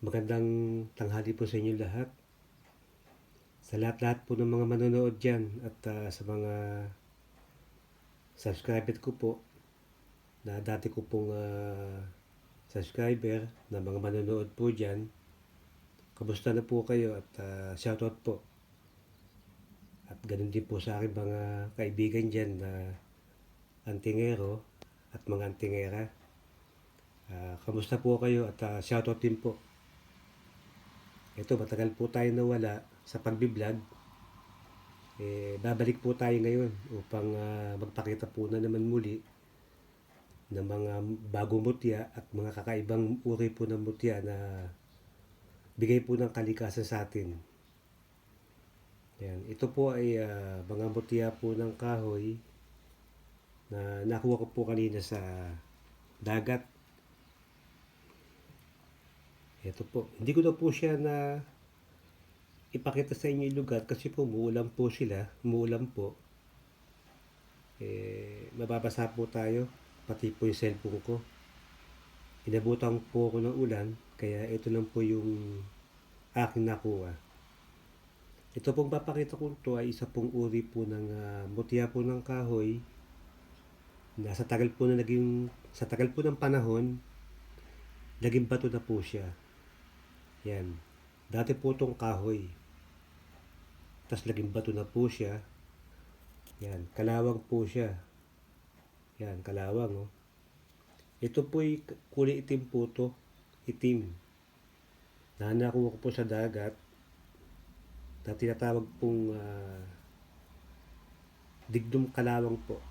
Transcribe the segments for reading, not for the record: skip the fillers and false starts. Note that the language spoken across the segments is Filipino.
Magandang tanghali po sa inyo lahat. Sa lahat-lahat po ng mga manonood dyan at sa mga subscriber ko po na dati ko pong subscriber na mga manonood po dyan. Kamusta na po kayo at shoutout po. At ganun din po sa aking mga kaibigan dyan na antingero at mga antingera. Kamusta po kayo at shoutout din po. Ito, matagal po tayo nawala sa pagbiblog. Babalik po tayo ngayon upang magpakita po na naman muli ng mga bagong mutya at mga kakaibang uri po ng mutya na bigay po ng kalikasan sa atin. Yan. Ito po ay mga mutya po ng kahoy na nakuha ko po kanina sa dagat. Ito po. Hindi ko na po siya na ipakita sa inyo yung lugar kasi po umuulan po sila. Umuulan po. Mababasa po tayo. Pati po yung cellphone ko. Inabutan po ako ng ulan. Kaya ito lang po yung aking nakuha. Ito pong papakita ko ito ay isa pong uri po ng mutya po ng kahoy na sa tagal po ng panahon naging bato na po siya. Yan. Dati po itong kahoy. Tapos naging bato na po siya. Yan. Kalawang po siya. Yan. Kalawang. Oh. Ito po'y kulay itim po to. Itim. Nakuha ko po sa dagat na tinatawag pong digdum kalawang po.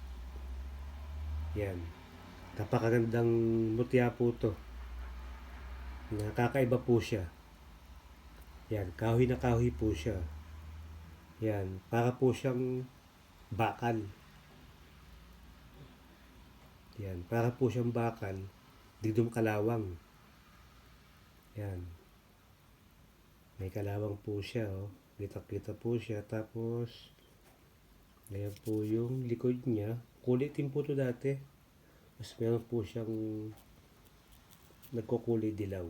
Yan. Napakagandang mutya po to. Nakakaiba po siya. Yan. Kahoy na kahoy po siya. Yan. Para po siyang bakal. Yan. Para po siyang bakal. Digdum kalawang. Yan. May kalawang po siya. Oh. Kita-kita po siya. Tapos, ngayon po yung likod niya. Kulay itim po ito dati. Mas meron po siyang nagkukulay dilaw.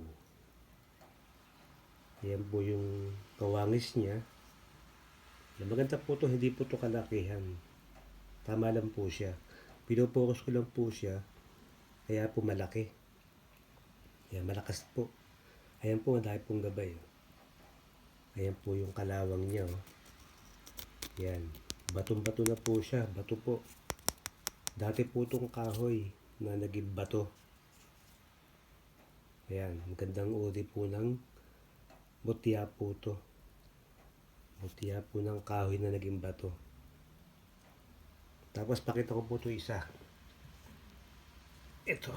Ayan po yung kawangis niya. Yan, maganda po ito. Hindi po ito kalakihan. Tama lang po siya. Pinopokus ko lang po siya. Kaya po malaki. Yan, malakas po. Ayan po, dahil pong gabay. Ayan po yung kalawang niya. Oh. Yan. Batong-bato na po siya. Bato po. Dati po itong kahoy na naging bato. Ayan. Magandang uri po ng mutya po ito. Mutya po ng kahoy na naging bato. Tapos pakita ko po ito isa. Ito.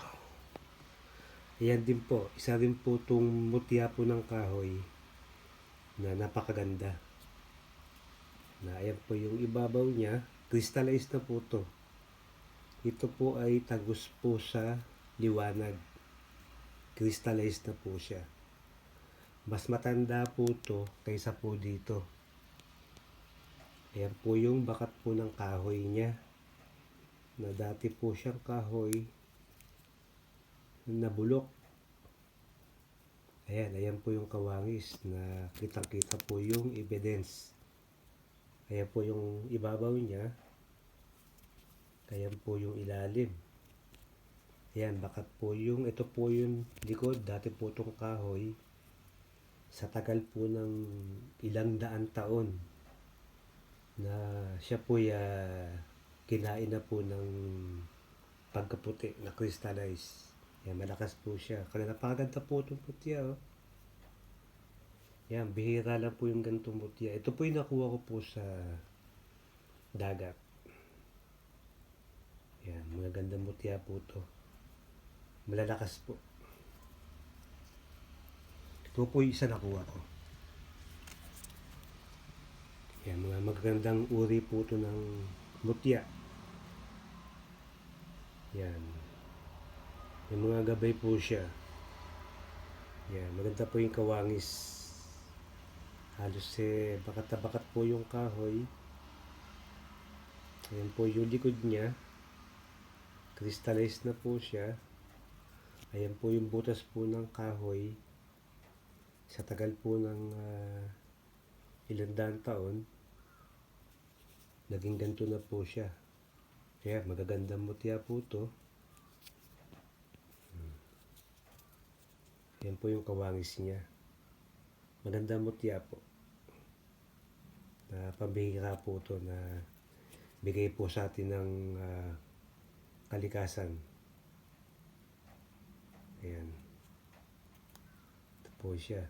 Ayan din po. Isa rin po itong mutya po ng kahoy na napakaganda. Na ayan po yung ibabaw niya. Crystallized na po ito. Ito po ay tagos po sa liwanag. Crystallized na po siya. Mas matanda po ito kaysa po dito. Ayan po yung bakat po ng kahoy niya. Na dati po siyang kahoy na bulok. Ayan po yung kawangis na kitang-kita po yung evidence. Ayan po yung ibabaw niya. Ayan po yung ilalim. Ayan, bakat po yung, ito po yung likod. Dati po itong kahoy. Sa tagal po ng ilang daan taon na siya po kinain na po ng pagkaputi na crystallize. Yan, malakas po siya. Kaya napakaganda po itong mutya. Oh. Yan, bihira lang po yung ganitong mutya. Ito po yung nakuha ko po sa dagat. Yan, mga gandang mutya po ito. Malalakas po. Ito po yung isa nakuha ko. Yan, mga magandang uri po ito ng mutya. Yan. May mga gabay po siya. Yan, maganda po yung kawangis. Halos bakat na bakat po yung kahoy. Ayan po yung likod niya. Crystallized na po siya. Ayan po yung butas po ng kahoy. Sa tagal po ng ilang daang taon, naging ganito na po siya. Kaya magagandang mutya po to. Yan po yung kawangis niya. Magandang mutya po. Na pambihira po to na bigay po sa atin ng kalikasan. Ayan. Ito po siya.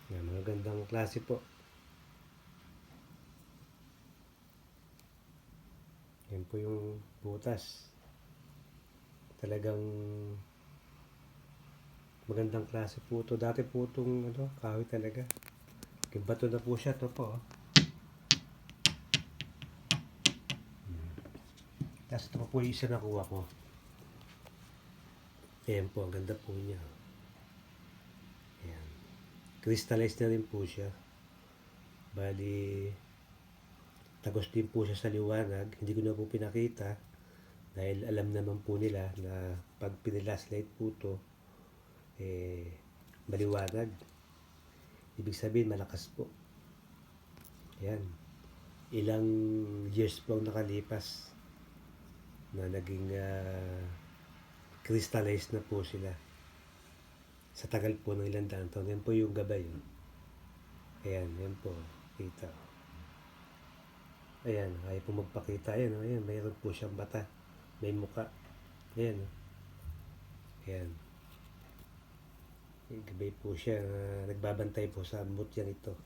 Yan, magagandang klase po. Yan po yung butas. Talagang magandang klase po ito. Dati po itong kahoy talaga. Bato na po siya. Ito po. Tapos ito po yung isa nakuha ko. Ayan po. Ang ganda po niya. Ayan. Crystallized na rin po siya. Bali, tagos din po siya sa liwanag. Hindi ko na po pinakita. Dahil alam naman po nila na pag pinilas light po ito, maliwanag. Ibig sabihin, malakas po. Ayan. Ilang years po ang nakalipas na naging crystallized na po sila. Sa tagal po ng ilang daang taon. Yan po yung gabay. Ayan, yan po. Kita. Ayan, ayaw po magpakita. Ayan, ayan, mayroon po siyang bata. May muka. Ayan. Ayan. Gabay po siya. Nagbabantay po sa mutyang ito.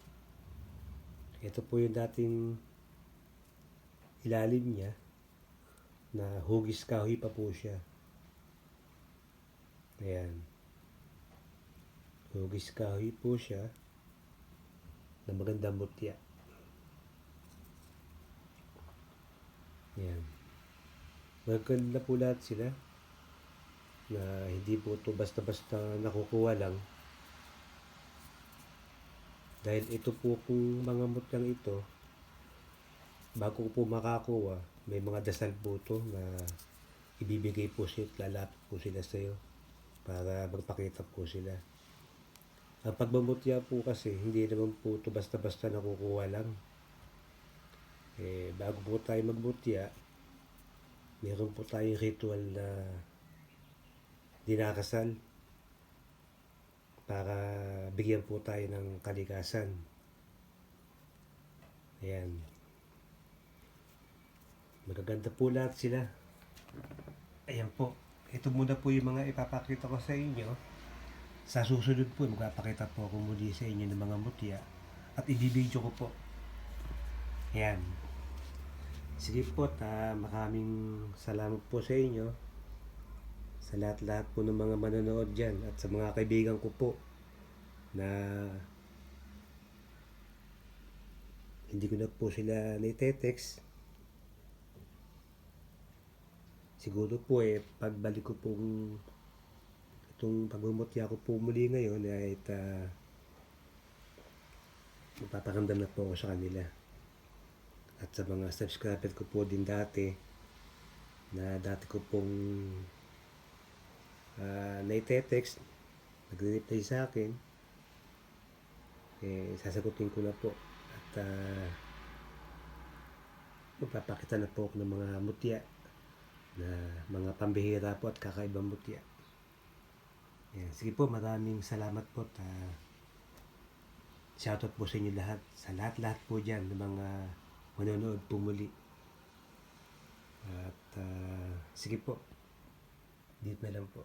Ito po yung dating ilalim niya na hugis kahoy pa po siya. Ayan. Hugis kahoy po siya na magandang mutya. Ayan. Maganda po lahat sila na hindi po ito basta-basta nakukuha lang. Dahil ito po kung mga mutyang ito, bago ko po makakuha, may mga dasal po ito na ibibigay po sila, lalapit po sila sa iyo para magpakita po sila. Ang pagmamutya po kasi, hindi naman po ito basta-basta nakukuha lang. Bago po tayo magmutya, meron po tayong ritual na dinakasal para bigyan po tayo ng kalikasan. Ayan. Magaganda po lahat sila. Ayan po. Ito muna po yung mga ipapakita ko sa inyo. Sa susunod po, magpapakita po ako muli sa inyo ng mga mutya at ibibidyo ko po. Ayan. Sige po, maraming salamat po sa inyo. Sa lahat-lahat po ng mga manonood dyan at sa mga kaibigan ko po na hindi ko na po sila naitetext. Siguro po pagbalik ko pong itong pagmumutya ko po muli ngayon ay magpaparamdam na po ako sa kanila. At sa mga subscriber ko po din dati na dati ko pong naitetext, nagre-reply sa akin, sasagutin ko na po at magpapakita na po ako ng mga mutya na mga pambihira po at kakaibang mutya. Ayan. Sige po, maraming salamat po at shoutout po sa inyo lahat, sa lahat-lahat po dyan ng mga manonood po muli. At sige po, dito na lang po.